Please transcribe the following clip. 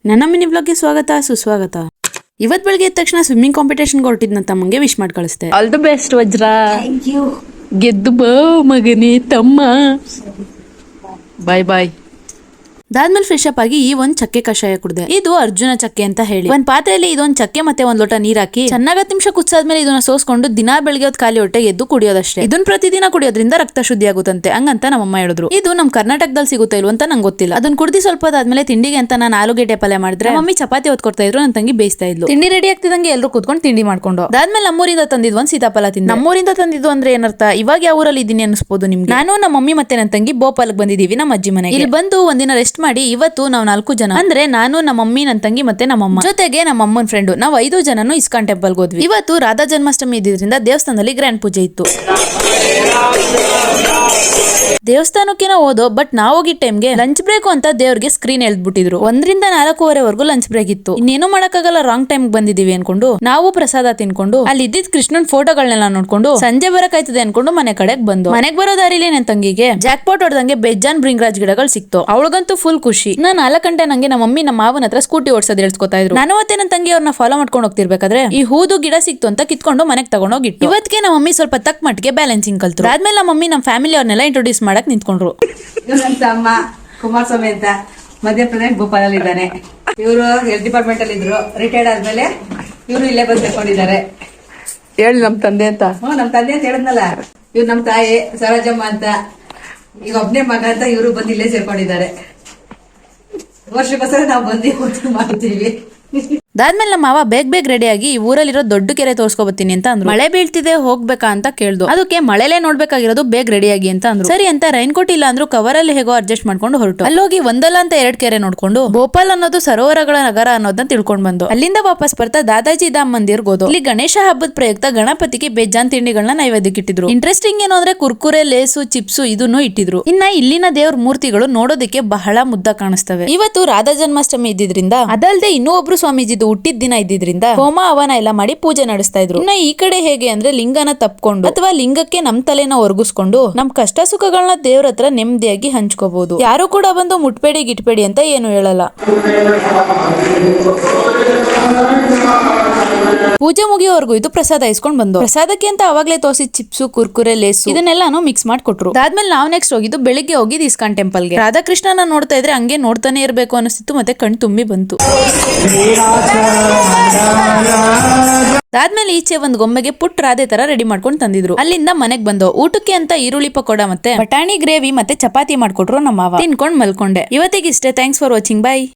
ನನ್ನ ಮಿನಿ ಬ್ಲಾಗ್ಗೆ ಸ್ವಾಗತ ಸುಸ್ವಾಗತ. ಇವತ್ ಬೆಳಗ್ಗೆ ಎದ್ದ ತಕ್ಷಣ ಸ್ವಿಮ್ಮಿಂಗ್ ಕಾಂಪಿಟೇಷನ್ ಹೊರಟಿದ್ನ ತಮ್ಮಂಗೆ ವಿಶ್ ಮಾಡಿ ಕಳಿಸ್ತೆ. ಆಲ್ ದ ಬೆಸ್ಟ್ ವಜ್ರ. ಗೆದ್ದು ಬಾ ಮಗನೇ ತಮ್ಮ. ಬಾಯ್ ಬಾಯ್. ಅದಾದ್ಮೇಲೆ ಫ್ರೆಶ್ ಅಪ್ ಆಗಿ ಈ ಒಂದ್ ಚಕ್ಕೆ ಕಷಾಯ ಕುಡ್ದೆ. ಇದು ಅರ್ಜುನ ಚಕ್ಕೆ ಅಂತ ಹೇಳಿ ಒಂದ್ ಪಾತ್ರೆಯಲ್ಲಿ ಇದೊಂದ್ ಚಕ್ಕೆ ಮತ್ತೆ ಒಂದ್ ಲೋಟ ನೀರ್ ಹಾಕಿ ಚೆನ್ನಾಗಿ 10 ನಿಮಿಷ ಕುದಿಸಾದ್ಮೇಲೆ ಇದನ್ನ ಸೋಸ್ಕೊಂಡು ದಿನಾ ಬೆಳಗ್ಗೆ ಹೊತ್ತು ಖಾಲಿ ಹೊಟ್ಟೆ ಎದ್ದು ಕುಡಿಯೋದಷ್ಟೇ. ಇದನ್ನ ಪ್ರತಿದಿನ ಕುಡಿಯೋದ್ರಿಂದ ರಕ್ತ ಶುದ್ಧಿ ಆಗುತ್ತಂತೆ ಹಂಗಂತ ನಮ್ಮಮ್ಮ ಹೇಳಿದ್ರು. ಇದು ನಮ್ ಕರ್ನಾಟಕದಲ್ಲಿ ಸಿಗುತ್ತಾ ಇಲ್ವ ಅಂತ ನಂಗೆ ಗೊತ್ತಿಲ್ಲ. ಅದನ್ನ ಕುಡ್ದಿ ಸ್ವಲ್ಪ ಆದ್ಮೇಲೆ ತಿಂಡಿಗೆ ಅಂತ ನಾನು ಆಲೂಗೆಡ್ಡೆ ಪಲ್ಯ ಮಾಡಿದ್ರೆ ಮಮ್ಮಿ ಚಪಾತಿ ಹೊತ್ಕೊಡ್ತಾ ಇದ್ರು, ನನ್ನ ತಂಗಿ ಬೇಯಿಸ್ತಾ ಇದ್ಲು. ತಿಂಡಿ ರೆಡಿ ಆಗ್ತಿದಂಗೆ ಎಲ್ಲರೂ ಕೂತ್ಕೊಂಡು ತಿಂಡಿ ಮಾಡ್ಕೊಂಡು ಅದಾದ್ಮೇಲೆ ನಮ್ಮೂರಿಂದ ತಂದಿದ್ ಒಂದ್ ಸೀತಾಫಲ ತಿಂದೆ. ನಮ್ಮೂರಿಂದ ತಂದಿದ್ದು ಅಂದ್ರೆ ಏನರ್ಥ, ಇವಾಗ ಯಾವ ಊರಲ್ಲಿ ಇದೀನಿ ಅನ್ಸ್ಬೋದು ನಿಮ್ಗೆ. ನಾನು ನಮ್ಮ ಮಮ್ಮಿ ಮತ್ತೆ ನನ್ನ ತಂಗಿ ಭೋಪಾಲ್ಗೆ ಬಂದಿದೀವಿ ನಮ್ಮ ಅಜ್ಜಿ ಮನೆಗೆ. ಇಲ್ಲಿ ಬಂದು ಒಂದಿನ ರೆಸ್ಟ್ ಮಾಡಿ ಇವತ್ತು ನಾವು 4 ಜನ ಅಂದ್ರೆ ನಾನು ನಮ್ಮ ಮಮ್ಮಿ ನನ್ನ ತಂಗಿ ಮತ್ತೆ ನಮ್ಮಮ್ಮ ಜೊತೆಗೆ ನಮ್ಮ ಅಮ್ಮನ ಫ್ರೆಂಡ್ ನಾವು 5 ಜನನು ಇಸ್ಕಾನ್ ಟೆಂಪಲ್ ಹೋದ್ವಿ. ಇವತ್ತು ರಾಧಾ ಜನ್ಮಾಷ್ಟಮಿ ಇದ್ದಿದ್ರಿಂದ ದೇವಸ್ಥಾನದಲ್ಲಿ ಗ್ರ್ಯಾಂಡ್ ಪೂಜೆ ಇತ್ತು. ದೇವಸ್ಥಾನಕ್ಕೆ ನಾವು ಹೋದೋ ಬಟ್ ನಾವು ಹೋಗಿದ್ದ ಟೈಮ್ಗೆ ಲಂಚ್ ಬ್ರೇಕ್ ಅಂತ ದೇವ್ರಿಗೆ ಸ್ಕ್ರೀನ್ ಎಳ್ದ್ಬಿಟ್ಟಿದ್ರು. 1 ರಿಂದ 4:15 ಲಂಚ್ ಬ್ರೇಕ್ ಇತ್ತು. ಇನ್ನೇನು ಮಾಡಕ್ಕಾಗಲ್ಲ, ರಾಂಗ್ ಟೈಮ್ ಬಂದಿದೀವಿ ಅನ್ಕೊಂಡು ನಾವು ಪ್ರಸಾದ ತಿನ್ಕೊಂಡು ಅಲ್ಲಿ ಇದ್ದಿದ್ ಕೃಷ್ಣನ್ ಫೋಟೋಗಳನ್ನೆಲ್ಲ ನೋಡ್ಕೊಂಡು ಸಂಜೆ ಬರಕಾಯ್ತದೆ ಅನ್ಕೊಂಡು ಮನೆ ಕಡೆಗೆ ಬಂದು ಮನೆಗೆ ಬರೋ ದಾರಿಲಿ ನನ್ನ ತಂಗಿಗೆ ಜಾಕ್ ಪಾಟ್ ಹೊಡೆದಂಗೆ ಬೇಜಾನ್ ಬ್ರಿಂಗ್ರಾಜ್ ಗಿಡಗಳು ಸಿಕ್ತು. ಅವಳಿಗಂತೂ ಫುಲ್ ಖುಷಿ. 4 ಗಂಟೆ ನಂಗೆ ನಮ್ಮ ಮಮ್ಮಿ ನಮ್ಮ ಮಾವನ ಹತ್ರ ಸ್ಕೂಟಿ ಓಡಿಸೋದು ಹೇಳ್ಸ್ಕೊತಾ ಇದ್ರು. ನಾನು ಮತ್ತೆ ನನ್ನ ತಂಗಿ ಅವ್ರನ್ನ ಫಾಲೋ ಮಾಡ್ಕೊಂಡು ಹೋಗ್ತಿರ್ಬೇಕಾದ್ರೆ ಈ ಹೂದು ಗಿಡ ಸಿಕ್ತು ಅಂತ ಕಿತ್ಕೊಂಡು ಮನೆಗೆ ತಗೊಂಡೋಗಿಟ್ಟು ಇವತ್ತಿಗೆ ನಮ್ಮ ಮಮ್ಮಿ ಸ್ವಲ್ಪ ತಕ್ಕ ಮಟ್ಟಿಗೆ ಬ್ಯಾಲೆನ್ಸಿಂಗ್ ಕಲ್ತು. ಆದ್ಮೇಲೆ ನಮ್ಮ ಮಮ್ಮಿ ನಮ್ಮ ಫ್ಯಾಮಿಲಿ ಅವ್ರನ್ನೆಲ್ಲ ಇಂಟ್ರೊಡ್ಯೂಸ್ ಮಾಡಕ್ ನಿಂತ್ಕೊಂಡ್ರು. ಅಮ್ಮ ಕುಮಾರಸ್ವಾಮಿ ಅಂತ ಮಧ್ಯಪ್ರದೇಶ ಭೋಪಾಲಲ್ಲಿ ಇದ್ದಾನೆ. ಇವರು ಹೆಲ್ತ್ ಡಿಪಾರ್ಟ್ಮೆಂಟ್ ಅಲ್ಲಿ ಇದ್ರು. ರಿಟೈರ್ಡ್ ಆದ್ಮೇಲೆ ಇವರು ಇಲ್ಲೇ ಬಂದು ಸೇರ್ಕೊಂಡಿದ್ದಾರೆ. ಹೇಳಿ ನಮ್ ತಂದೆ ಅಂತ. ನಮ್ ತಂದೆ ಅಂತ ಹೇಳಿದ್ನಲ್ಲ, ಇವ್ರು ನಮ್ ತಾಯಿ ಸರೋಜಮ್ಮ ಅಂತ. ಈಗ ಒಬ್ನೇ ಮಗ ಅಂತ ಇವರು ಬಂದು ಇಲ್ಲೇ ಸೇರ್ಕೊಂಡಿದ್ದಾರೆ. ವರ್ಷಕ್ಕೋಸ್ಕರ ನಾವು ಬಂದು ಮಾಡ್ತೀವಿ. ಅದಾದ್ಮೇಲೆ ನಮ್ಮ ಮಾವ ಬೇಗ ರೆಡಿ ಆಗಿ ಈ ಊರಲ್ಲಿರೋ ದೊಡ್ಡ ಕೆರೆ ತೋರ್ಸ್ಕೊಬತ್ತೀನಿ ಅಂತ ಅಂದ್ರು. ಮಳೆ ಬೀಳ್ತಿದೆ ಹೋಗ್ಬೇಕಾ ಅಂತ ಕೇಳ್ದು. ಅದಕ್ಕೆ ಮಳೆಲೇ ನೋಡ್ಬೇಕಾಗಿರೋದು ಬೇಗ ರೆಡಿ ಆಗಿ ಅಂತ ಅಂದ್ರು. ಸರಿ ಅಂತ ರೈನ್ ಕೋಟ್ ಇಲ್ಲ ಅಂದ್ರು ಕವರ್ ಅಲ್ಲಿ ಹೇಗೋ ಅಡ್ಜಸ್ಟ್ ಮಾಡ್ಕೊಂಡು ಹೊರಟು ಅಲ್ಲೋಗಿ ಒಂದಲ್ಲ ಅಂತ 2 ಕೆರೆ ನೋಡ್ಕೊಂಡು ಭೋಪಾಲ್ ಅನ್ನೋದು ಸರೋವರಗಳ ನಗರ ಅನ್ನೋದನ್ನ ತಿಳ್ಕೊಂಡ್ ಬಂದು ಅಲ್ಲಿಂದ ವಾಪಸ್ ಬರ್ತಾ ದಾದಾಜಿ ಧಾಮ್ ಮಂದಿರ್ಗೆ ಹೋದು. ಇಲ್ಲಿ ಗಣೇಶ ಹಬ್ಬದ ಪ್ರಯುಕ್ತ ಗಣಪತಿಗೆ ಬೇಜಾನ್ ತಿಂಡಿಗಳನ್ನ ನೈವೇದ್ಯಕ್ಕೆ ಇಟ್ಟಿದ್ರು. ಇಂಟ್ರೆಸ್ಟಿಂಗ್ ಏನು ಅಂದ್ರೆ ಕುರ್ಕುರೆ, ಲೇಸು, ಚಿಪ್ಸು ಇದನ್ನು ಇಟ್ಟಿದ್ರು. ಇನ್ನ ಇಲ್ಲಿನ ದೇವ್ರ ಮೂರ್ತಿಗಳು ನೋಡೋದಕ್ಕೆ ಬಹಳ ಮುದ್ದ ಕಾಣಿಸ್ತವೆ. ಇವತ್ತು ರಾಧಾ ಜನ್ಮಾಷ್ಟಮಿ ಇದ್ದಿದ್ರಿಂದ ಅದಲ್ದೆ ಇನ್ನೂ ಒಬ್ರು ಸ್ವಾಮೀಜಿದು ಹುಟ್ಟಿದ ದಿನ ಇದ್ದಿದ್ರಿಂದ ಹೋಮ ಹವನ ಎಲ್ಲ ಮಾಡಿ ಪೂಜೆ ನಡೆಸ್ತಾ ಇದ್ರು. ಇನ್ನ ಈ ಕಡೆ ಹೇಗೆ ಅಂದ್ರೆ ಲಿಂಗನ ತಪ್ಕೊಂಡು ಅಥವಾ ಲಿಂಗಕ್ಕೆ ನಮ್ ತಲೆನ ಒರ್ಗಿಸ್ಕೊಂಡು ನಮ್ ಕಷ್ಟ ಸುಖಗಳನ್ನ ದೇವ್ರ ಹತ್ರ ನೆಮ್ಮದಿಯಾಗಿ ಹಂಚ್ಕೋಬಹುದು. ಯಾರು ಕೂಡ ಬಂದು ಮುಟ್ಬೇಡಿ ಗಿಟ್ಬೇಡಿ ಅಂತ ಏನು ಹೇಳಲ್ಲ. ಪೂಜೆ ಮುಗಿಯೋವರೆಗೂ ಇದು ಪ್ರಸಾದ ಇಸ್ಕೊಂಡ್ ಬಂದು ಪ್ರಸಾದಕ್ಕೆ ಅಂತ ಅವಾಗ್ಲೇ ತೋರಿಸಿದ ಚಿಪ್ಸು, ಕುರ್ಕುರೆ, ಲೇಸು ಇದನ್ನೆಲ್ಲಾನು ಮಿಕ್ಸ್ ಮಾಡಿ ಕೊಟ್ರು. ಅದಾದ್ಮೇಲೆ ನಾವು ನೆಕ್ಸ್ಟ್ ಹೋಗಿದ್ದು ಬೆಳಿಗ್ಗೆ ಹೋಗಿದ್ದು ಇಸ್ಕಾನ್ ಟೆಂಪಲ್ಗೆ. ರಾಧಾಕೃಷ್ಣನ ನೋಡ್ತಾ ಇದ್ರೆ ಹಂಗೆ ನೋಡ್ತಾನೆ ಇರ್ಬೇಕು ಅನಿಸ್ತಿತ್ತು ಮತ್ತೆ ಕಣ್ ತುಂಬಿ ಬಂತು. ಅದಾದ್ಮೇಲೆ ಈಚೆ ಒಂದ್ ಗೊಂಬೆಗೆ ಪುಟ್ ರಾಧೆ ತರ ರೆಡಿ ಮಾಡ್ಕೊಂಡು ತಂದಿದ್ರು. ಅಲ್ಲಿಂದ ಮನೆಗ್ ಬಂದು ಊಟಕ್ಕೆ ಅಂತ ಈರುಳ್ಳಿ ಪಕೋಡ ಮತ್ತೆ ಬಟಾಣಿ ಗ್ರೇವಿ ಮತ್ತೆ ಚಪಾತಿ ಮಾಡ್ಕೊಟ್ರು ನಮ್ಮ ಮಾವ. ತಿನ್ಕೊಂಡ್ ಮಲ್ಕೊಂಡೆ. ಇವತ್ತಿಗಿಷ್ಟೇ. Thanks for watching. ಬಾಯ್.